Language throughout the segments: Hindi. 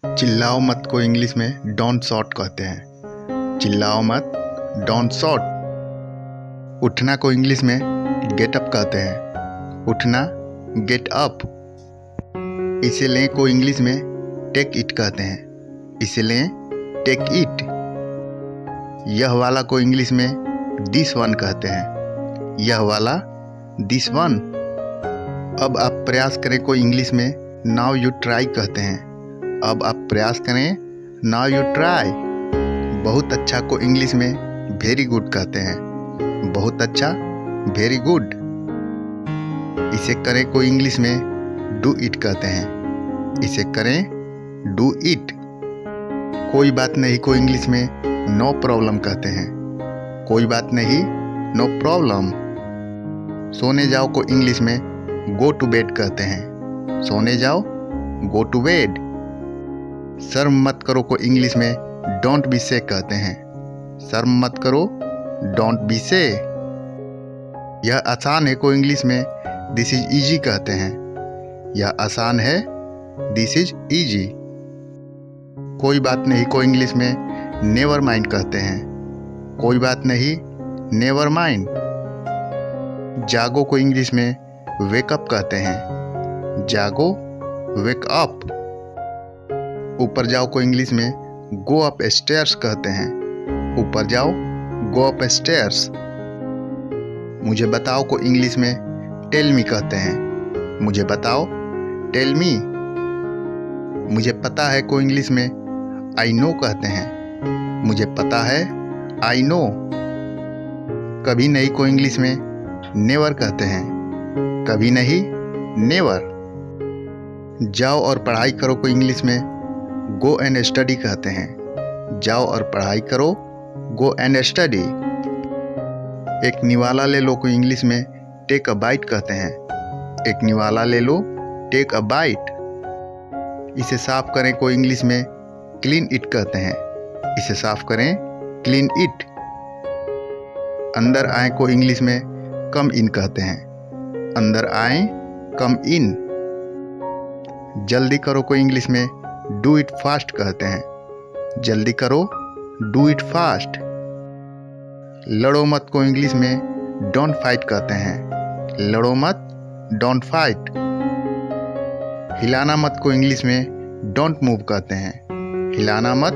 चिल्लाओ मत को इंग्लिश में डोंट शॉट कहते हैं। चिल्लाओ मत, डोंट शॉट। उठना को इंग्लिश में गेट अप कहते हैं। उठना, गेट अप। इसे लें को इंग्लिश में टेक इट कहते हैं। इसे लें, टेक इट। यह वाला को इंग्लिश में दिस वन कहते हैं। यह वाला, दिस वन। अब आप प्रयास करें को इंग्लिश में नाउ यू ट्राई कहते हैं। अब आप प्रयास करें, नाउ यू ट्राई। बहुत अच्छा को इंग्लिश में वेरी गुड कहते हैं। बहुत अच्छा, वेरी गुड। इसे करें को इंग्लिश में डू इट कहते हैं। इसे करें, डू इट। कोई बात नहीं को इंग्लिश में नो प्रॉब्लम कहते हैं। कोई बात नहीं, नो प्रॉब्लम। सोने जाओ को इंग्लिश में गो टू बेड कहते हैं। सोने जाओ, गो टू बेड। शर्म मत करो को इंग्लिश में डोंट बी से कहते हैं। शर्म मत करो, डोंट बी से। यह आसान है को इंग्लिश में दिस इज इजी कहते हैं। यह आसान है, दिस इज इजी। कोई बात नहीं को इंग्लिश में नेवर माइंड कहते हैं। कोई बात नहीं, नेवर माइंड। जागो को इंग्लिश में वेकअप कहते हैं। जागो, वेक अप। ऊपर जाओ को इंग्लिश में गो अप स्टेयर्स कहते हैं। ऊपर जाओ, गो अप स्टेयर्स। मुझे बताओ को इंग्लिश में टेल मी कहते हैं। मुझे बताओ, टेल मी। मुझे पता है को इंग्लिश में आई नो कहते हैं। मुझे पता है, आई नो। कभी नहीं को इंग्लिश में नेवर कहते हैं। कभी नहीं, नेवर। जाओ और पढ़ाई करो को इंग्लिश में गो एंड स्टडी कहते हैं। जाओ और पढ़ाई करो, गो एंड स्टडी। एक निवाला ले लो को इंग्लिश में टेक अ बाइट कहते हैं। एक निवाला ले लो, टेक अ बाइट। इसे साफ करें को इंग्लिश में क्लीन इट कहते हैं। इसे साफ करें, क्लीन इट। अंदर आए को इंग्लिश में कम इन कहते हैं। अंदर आए, कम इन। जल्दी करो को इंग्लिश में डू इट फास्ट कहते हैं। जल्दी करो, डू इट फास्ट। लड़ो मत को इंग्लिश में डोंट फाइट कहते हैं। लड़ो मत, डोंट फाइट। हिलाना मत को इंग्लिश में डोंट मूव कहते हैं। हिलाना मत,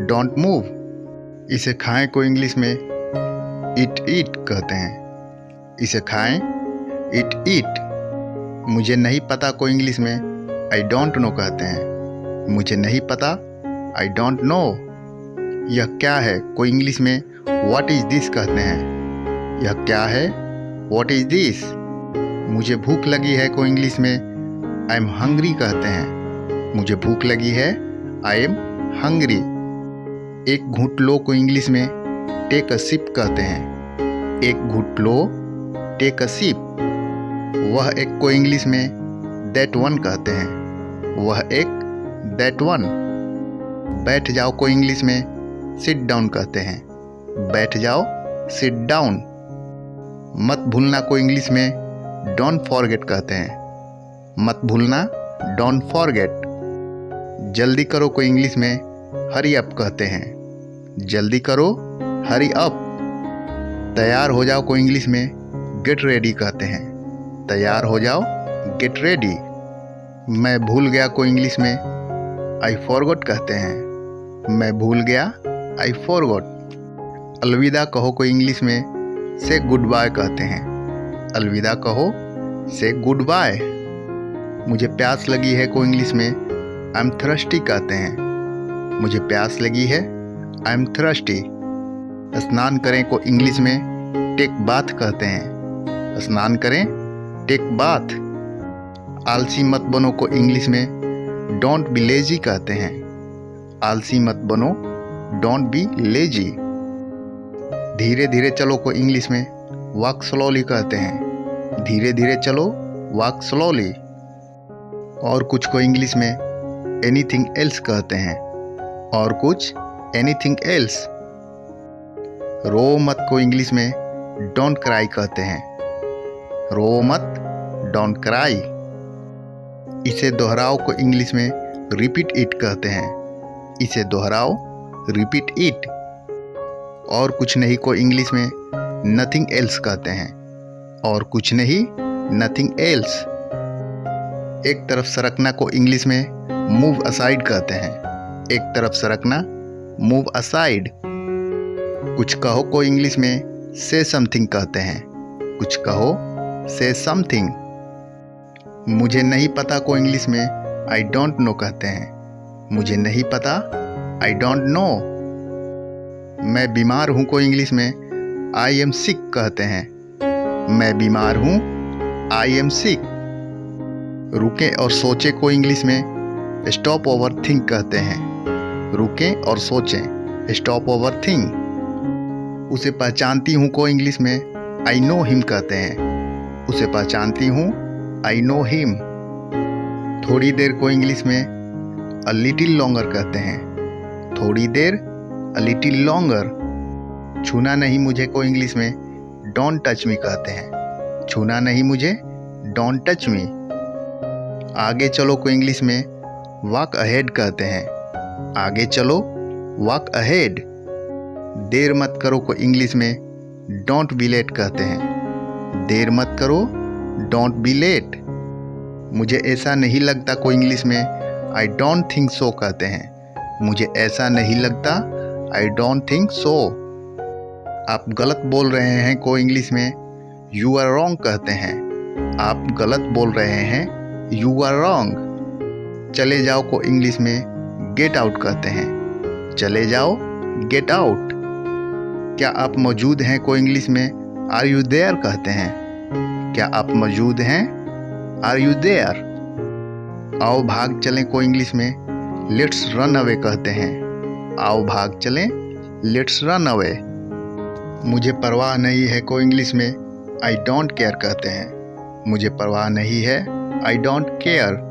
डोंट मूव। इसे खाएं को इंग्लिश में इट ईट कहते हैं। इसे खाएं, इट ईट। मुझे नहीं पता को इंग्लिश में आई डोंट नो कहते हैं। मुझे नहीं पता, आई डोंट नो। यह क्या है को इंग्लिश में व्हाट इज दिस कहते हैं। यह क्या है, व्हाट इज दिस। मुझे भूख लगी है को इंग्लिश में आई एम हंग्री कहते हैं। मुझे भूख लगी है, आई एम हंग्री। एक घूंट लो को इंग्लिश में टेक अ सिप कहते हैं। एक घूंट लो, टेक अ सिप। वह एक को इंग्लिश में दैट वन कहते हैं। वह एक, दैट वन। बैठ जाओ को इंग्लिश में सिट डाउन कहते हैं। बैठ जाओ, सिट डाउन। मत भूलना को इंग्लिश में डोंट फॉरगेट कहते हैं। मत भूलना, डोंट फॉरगेट। जल्दी करो को इंग्लिश में हरी अप कहते हैं। जल्दी करो, हरी अप। तैयार हो जाओ को इंग्लिश में गेट रेडी कहते हैं। तैयार हो जाओ, गेट रेडी। मैं भूल गया को इंग्लिश में आई फॉरगॉट कहते हैं। मैं भूल गया, आई फॉरगॉट। अलविदा कहो को इंग्लिश में से गुड बाय कहते हैं। अलविदा कहो, से गुड बाय। मुझे प्यास लगी है को इंग्लिश में आई एम थर्स्टी कहते हैं। मुझे प्यास लगी है, आई एम थर्स्टी। स्नान करें को इंग्लिश में टेक बाथ कहते हैं। स्नान करें, टेक बाथ। आलसी मत बनो को इंग्लिश में डोंट बी लेजी कहते हैं। आलसी मत बनो, डोंट बी लेजी। धीरे धीरे चलो को इंग्लिश में वॉक स्लोली कहते हैं। धीरे धीरे चलो, वॉक स्लोली। और कुछ को इंग्लिश में एनीथिंग एल्स कहते हैं। और कुछ, एनीथिंग एल्स। रो मत को इंग्लिश में डोंट क्राई कहते हैं। रो मत, डोंट क्राई। इसे दोहराओ को इंग्लिश में रिपीट इट कहते हैं। इसे दोहराओ, रिपीट इट। और कुछ नहीं को इंग्लिश में नथिंग एल्स कहते हैं। और कुछ नहीं, नथिंग एल्स। एक तरफ सरकना को इंग्लिश में मूव असाइड कहते हैं। एक तरफ सरकना, मूव असाइड। कुछ कहो को इंग्लिश में से समथिंग कहते हैं। कुछ कहो, से समथिंग। मुझे नहीं पता को इंग्लिश में आई डोंट नो कहते हैं। मुझे नहीं पता, आई डोंट नो। मैं बीमार हूं को इंग्लिश में आई एम सिक कहते हैं। मैं बीमार हूं, आई एम सिक। रुके और सोचे को इंग्लिश में स्टॉप ओवर थिंक कहते हैं। रुकें और सोचें, स्टॉप ओवर थिंक। उसे पहचानती हूँ को इंग्लिश में आई नो हिम कहते हैं। उसे पहचानती हूँ, आई नो हिम। थोड़ी देर को इंग्लिश में अ लिटिल लॉन्गर कहते हैं। थोड़ी देर, अ लिटिल लॉन्गर। छूना नहीं मुझे को इंग्लिश में डोंट टच मी कहते हैं। छूना नहीं मुझे, डोंट टच मी। आगे चलो को इंग्लिश में वॉक अहेड कहते हैं। आगे चलो, वॉक अहेड। देर मत करो को इंग्लिश में डोंट बी लेट कहते हैं। देर मत करो, डोंट बी लेट। मुझे ऐसा नहीं लगता को इंग्लिश में आई डोंट थिंक सो कहते हैं। मुझे ऐसा नहीं लगता, आई डोंट थिंक सो। आप गलत बोल रहे हैं को इंग्लिश में यू आर रॉन्ग कहते हैं। आप गलत बोल रहे हैं, यू आर रॉन्ग। चले जाओ को इंग्लिश में गेट आउट कहते हैं। चले जाओ, गेट आउट। क्या आप मौजूद हैं को इंग्लिश में आर यू देयर कहते हैं। क्या आप मौजूद हैं, आर यू देयर। आओ भाग चलें को इंग्लिश में लेट्स रन अवे कहते हैं। आओ भाग चलें, लेट्स रन अवे। मुझे परवाह नहीं है को इंग्लिश में आई डोंट केयर कहते हैं। मुझे परवाह नहीं है, आई डोंट केयर।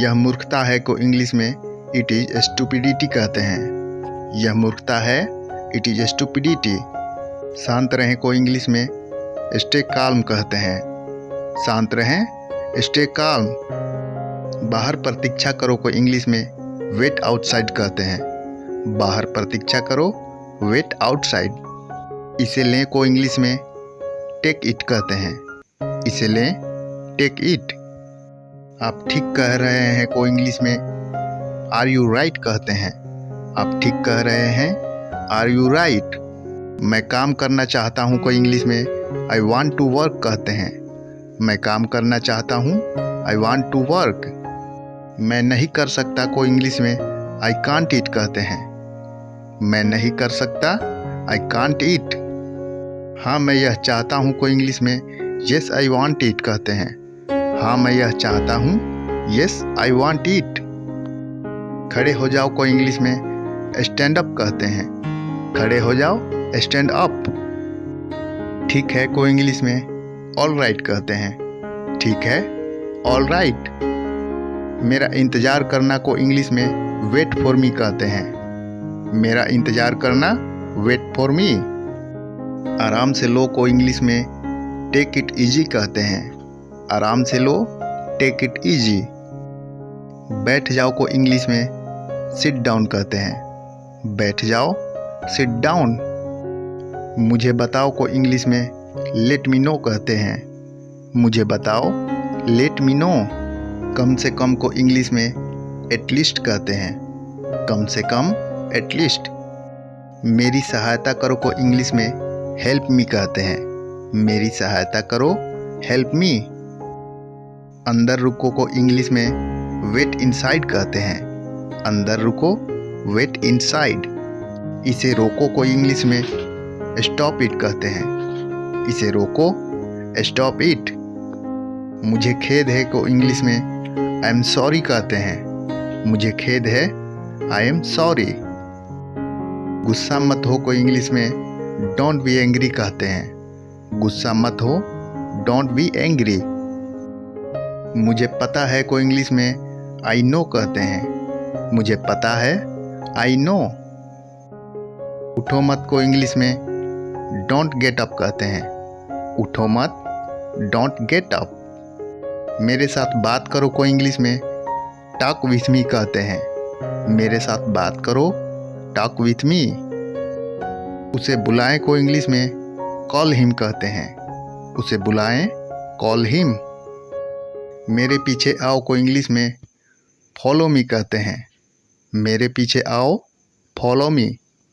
यह मूर्खता है को इंग्लिश में इट इज स्टूपिडिटी कहते हैं। यह मूर्खता है, इट इज स्टूपिडिटी। शांत रहें को इंग्लिश में स्टे काल्म कहते हैं। शांत रहें, स्टे काल्म। बाहर प्रतीक्षा करो को इंग्लिश में वेट आउटसाइड कहते हैं। बाहर प्रतीक्षा करो, वेट आउटसाइड। इसे लें को इंग्लिश में टेक इट कहते हैं। इसे लें, टेक इट। आप ठीक कह रहे हैं को इंग्लिश में आर यू राइट कहते हैं। आप ठीक कह रहे हैं, आर यू राइट। मैं काम करना चाहता हूँ को इंग्लिश में आई वांट टू वर्क कहते हैं। मैं काम करना चाहता हूँ, आई वांट टू वर्क। मैं नहीं कर सकता को इंग्लिश में आई कांट ईट कहते हैं। मैं नहीं कर सकता, आई कांट ईट। हाँ मैं यह चाहता हूँ को इंग्लिश में येस आई वांट ईट कहते हैं। हाँ मैं यह चाहता हूँ, येस आई वांट ईट। खड़े हो जाओ को इंग्लिश में स्टैंड अप कहते हैं। खड़े हो जाओ, स्टैंड अप। ठीक है को इंग्लिश में ऑल राइट कहते हैं। ठीक है, ऑल राइट। मेरा इंतज़ार करना को इंग्लिश में वेट फॉर मी कहते हैं। मेरा इंतज़ार करना, वेट फॉर मी। आराम से लो को इंग्लिश में टेक इट इजी कहते हैं। आराम से लो, टेक इट इजी। बैठ जाओ को इंग्लिश में सिट डाउन कहते हैं। बैठ जाओ, सिट डाउन। मुझे बताओ को इंग्लिश में लेट मी नो कहते हैं। मुझे बताओ, लेट मी नो। कम से कम को इंग्लिश में एटलीस्ट कहते हैं। कम से कम, एटलीस्ट। मेरी सहायता करो को इंग्लिश में हेल्प मी कहते हैं। मेरी सहायता करो, हेल्प मी। अंदर रुको को इंग्लिश में वेट इनसाइड कहते हैं। अंदर रुको, वेट इनसाइड। इसे रोको को इंग्लिश में स्टॉप इट कहते हैं। इसे रोको, स्टॉप इट। मुझे खेद है को इंग्लिश में आई एम सॉरी कहते हैं। मुझे खेद है, आई एम सॉरी। गुस्सा मत हो को इंग्लिश में डोंट बी एंग्री कहते हैं। गुस्सा मत हो, डोंट बी एंग्री। मुझे पता है को इंग्लिश में आई नो कहते हैं। मुझे पता है, आई नो। उठो मत को इंग्लिश में डोंट गेट अप कहते हैं। उठो मत, डोंट गेट अप। मेरे साथ बात करो को इंग्लिश में टॉक विथ मी कहते हैं। मेरे साथ बात करो, टॉक विथ मी। उसे बुलाएं को इंग्लिश में कॉल हिम कहते हैं। उसे बुलाएं, कॉल हिम। मेरे पीछे आओ को इंग्लिश में फॉलो मी कहते हैं। मेरे पीछे आओ, फॉलो मी।